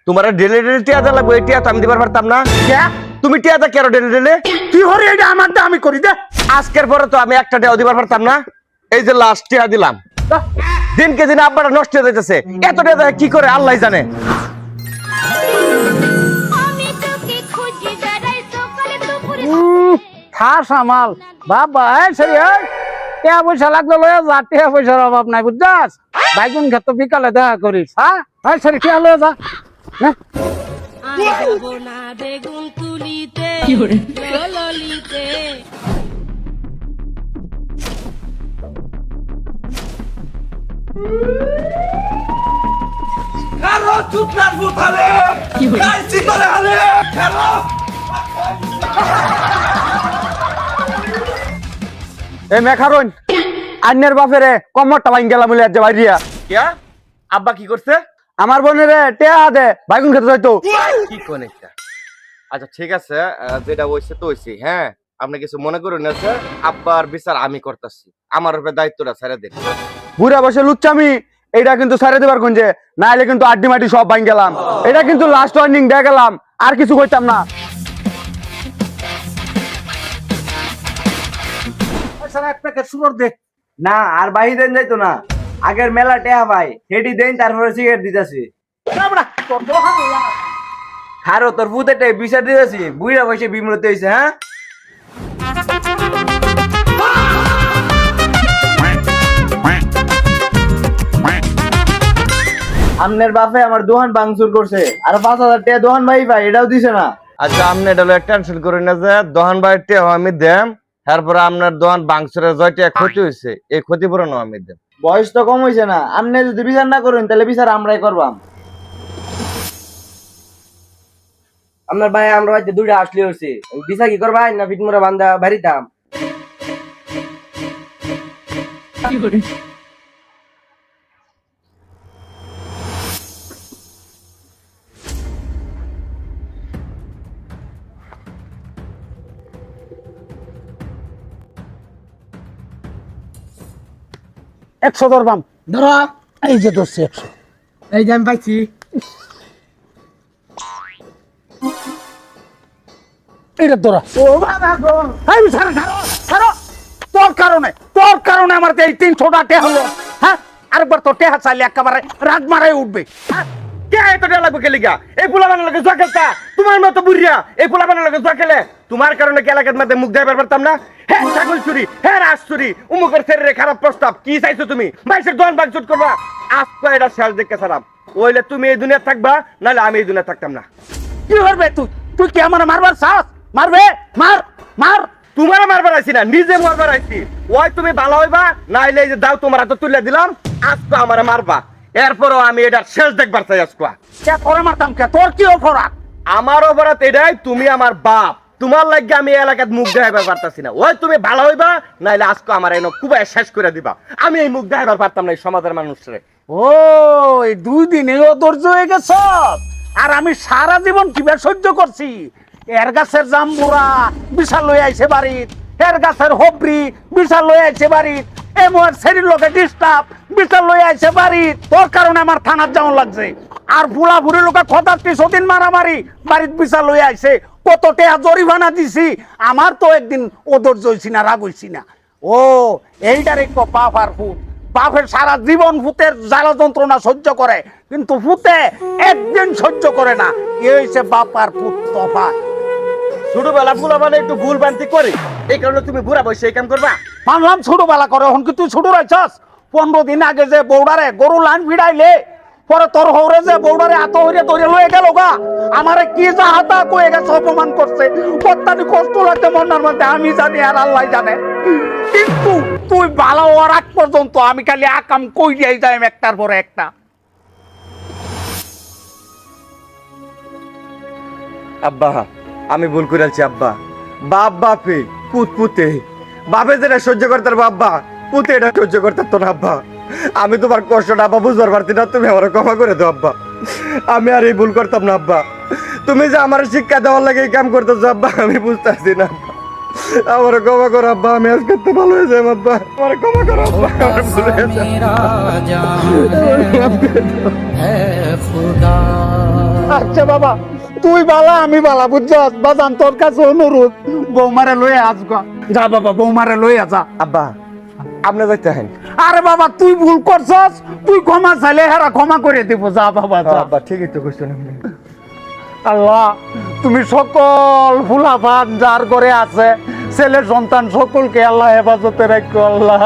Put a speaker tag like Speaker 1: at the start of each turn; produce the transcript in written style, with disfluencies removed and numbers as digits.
Speaker 1: তোমার ডেলে ডেলে টিয়া দা লাগবে, টিয়া তো আমি দিবার পারতাম না। তুমি টিয়া দা কেন ডেলে ডেলে?
Speaker 2: কি হরে এটা আমার দা আমি করি দে।
Speaker 1: আজকের পরে তো আমি একটা টিয়া দিবার পারতাম না। এই যে লাস্ট টিয়া দিলাম, দিনকে দিন আব্বাটা নষ্ট হয়ে যাইতেছে। এত টিয়া কি করে আল্লাহ জানে।
Speaker 2: সামাল বাবা টিয়া পয়সা লাগলো লয়ে যা, টিয়া পয়সার অভাব নাই বুঝছাস। বাইগুন ক্ষেত্র বিকালে দেখা করিস। হ্যাঁ সরি টিয়া লয়ে যা।
Speaker 3: বেগুন তুলিতে ললিতে
Speaker 1: এ মেখারুন আন্যের বাপেরে কমরটা ভাঙ গেলাম বলে আজ বাইরিয়া। কিয়া আব্বা কি করছে? আমার বোনের টেয়া দে বাইগুন খেতে যাইতো। কি কোন একটা? আচ্ছা ঠিক আছে, যেটা হইছে তো হইছে। হ্যাঁ আপনি কিছু মনে করুন না স্যার, আব্বার বিচার আমি করতেছি, আমার উপরে দায়িত্বটা ছেড়ে দিন। বুড়া বসে লুচ্চামি এটা কিন্তু ছেড়ে দেবার কোন যে, না হলে কিন্তু আড্ডি মাটি সব ভাঙ গেলাম। এটা কিন্তু লাস্ট ওয়ার্নিং দিয়ে গেলাম, আর কিছু কইতাম না।
Speaker 4: না আর বাহি দেন যাইতো না, আগের মেলা টেহা ভাই হেডি দেন, তারপরে সিগারেট দিতেছি। খারো তোর ভূতেটাই বিচার দিতেছি, বুইরা বসে বিমরতে হয়েছে। হ্যাঁ আমনের বাপে আমার দোকান ভাঙচুর করছে, আর 5,000 টাকা দোকান ভাই এটাও দিছে না।
Speaker 1: আচ্ছা আপনি এটা টেনশন করেন না, যে দোকান বাড়িতে আমি দেম, তারপরে আপনার দোকান বাংসুরের জয়টা ক্ষতি হয়েছে, এই ক্ষতিপূরণ আমি দেব।
Speaker 4: বয়স তো কম হয়েছে না, আপনি যদি বিচার না করেন তাহলে বিচার আমরাই করবাম। আপনার ভাই আমরা হয়তো দুইটা আসলে হচ্ছে, বিচার কি করবাই না ফিটমুরা বান্ধা বাড়িতাম।
Speaker 2: একশো ধরবাম ধরা, এই যে ধরছি 100।
Speaker 4: এই যে আমি পাইছি।
Speaker 2: এটা ধরা। তোর কারণে আমার এই 300টা টেহা হলো। হ্যাঁ আরেকবার তোর টেহা চাইলে একেবারে রাগ মারাই উঠবে।
Speaker 1: তোমার মতো বুড়িয়া এই পোলা বানার লাগে জুয়া খেলে, তোমার কারণে কি এলাকার মধ্যে মুখ দেখাবার পারতাম না? হ্যাঁ ছাগল চুরি, হ্যাঁ রাজ চুরি, উমুকের শরীরে খারাপ প্রস্তাব, কি চাইছো তুমি? বাইশের দোকান ভাঙচুর করবা, আজকে এটা শেষ দেখে ছাড়াম। ওইলে তুমি এই দুনিয়া থাকবা, নাহলে আমি এই দুনিয়া থাকতাম না।
Speaker 2: কি করবে তুই? তুই কি আমার মারবার চাস? মারবে, মার মার।
Speaker 1: তোমার মারবার আইছি না, নিজে মারবার আইছি। ওই তুমি ভালো হইবা, নাইলে এই যে দাও তোমার হাতে তুলে দিলাম, আজকে আমারে মারবা, এরপরও আমি এটা শেষ দেখবার চাই। আজকে
Speaker 2: তোরে মারতাম কে? তোর কি অপরাধ?
Speaker 1: আমার অপরাধ এটাই, তুমি আমার বাপ, তোমার লাগে আমি এলাকাত মুখ দেখাবার পারতাছি না। ওই তুমি ভালো হইবা, নাইলে আজকে আমার এনে খুবই শেষ করে দিবা। আমি এই মুখ দেখাবার পারতাম না এই সমাজের মানুষরে।
Speaker 2: ও এই 2 দিনে ও ধৈর্য হয়ে গেছ, আর আমি সারা জীবন কিভাবে সহ্য করছি। এর গাছের জাম্বুরা বিশাল লই আইছে বাড়িত, এর গাছের হবরি বিশাল লই আইছে বাড়িত, এমন শরীর লোকে ডিস্টার্ব বিশাল লই আইছে বাড়িত। তোর কারণে আমার থানার যাওয়া লাগছে। আর বুড়া বুড়ি লোকে খতারটি সদিন মারামারি বাড়িত বিশাল লই আইছে, কত টাকা জরিমানা দিছি। আমার তো একদিন ওদর জইছি না, রাগ হইছি না। ও এইটারে পাপ আর ফুট। বাপের সারা জীবন ভূতের জ্বালা যন্ত্রণা সহ্য করে, কিন্তু ভূতে একদিন সহ্য করে না। এ হইছে বাপ আর পুত তফাৎ।
Speaker 1: ছোটবেলা ফুলা মানে একটু ভুল ভ্রান্তি করে, এই কারণে তুমি বুড়া বয়সে এই কাম করবা।
Speaker 2: মানলাম ছোটবেলা করে, এখন কি তুই ছোট রয়েছস? 15 দিন আগে যে বৌডারে গরু লাইন ভিড়াইলে, পরে তোর হরে যে বৌডারে এত হইরে ধরে লয়ে গেল গা, আমারে কি যা হাতা কয়ে গেছে, অপমান করছে, কত্তানি কষ্ট লাগছে মনের মধ্যে, আমি জানি আর আল্লাহ জানে। কিন্তু তুই ভালো হওয়ার আগ পর্যন্ত আমি খালি আকাম কই যাই যাই একটার পরে একটা।
Speaker 1: আব্বা আমি ভুল করেছি আব্বা। বাপ বাপে পুত পুতে, বাপে যেটা সহ্য করতে পারবো আব্বা, পুতে এটা সহ্য করতে পারতো না আব্বা। আমি তোমার কষ্টটা আব্বা বুঝবার পারতি না, তুমি আমার ক্ষমা করে দাও আব্বা। আমি আর এই ভুল করতাম না আব্বা। তুমি যে আমার শিক্ষা দেওয়ার লাগে এই কাম করতেছো আব্বা, আমি বুঝতেছি না আব্বা। আমার ক্ষমা করো আব্বা, আমি আজকে তো ভালো হয়ে যাই আব্বা, আমার ক্ষমা করো আব্বা, আমার ভুল হয়ে যায়।
Speaker 2: আচ্ছা বাবা, তুই বালা আমি বালা বুঝছস, বাজান তোর কাছে অনুরোধ, বৌমারে লয়ে আসগা। যা বাবা, বৌমারে লয়ে যা।
Speaker 1: আব্বা আপনি যাইতে হেন।
Speaker 2: আরে বাবা তুই ভুল করছস, তুই ক্ষমা চাইলে হেরা ক্ষমা করে দিব। যা বাবা যা।
Speaker 1: আব্বা ঠিকই তো কইছেন আপনি।
Speaker 2: আল্লাহ, তুমি সকল ফুলাফান যার ঘরে আছে ছেলে সন্তান সকলকে আল্লাহ হেফাজতে রাখো আল্লাহ।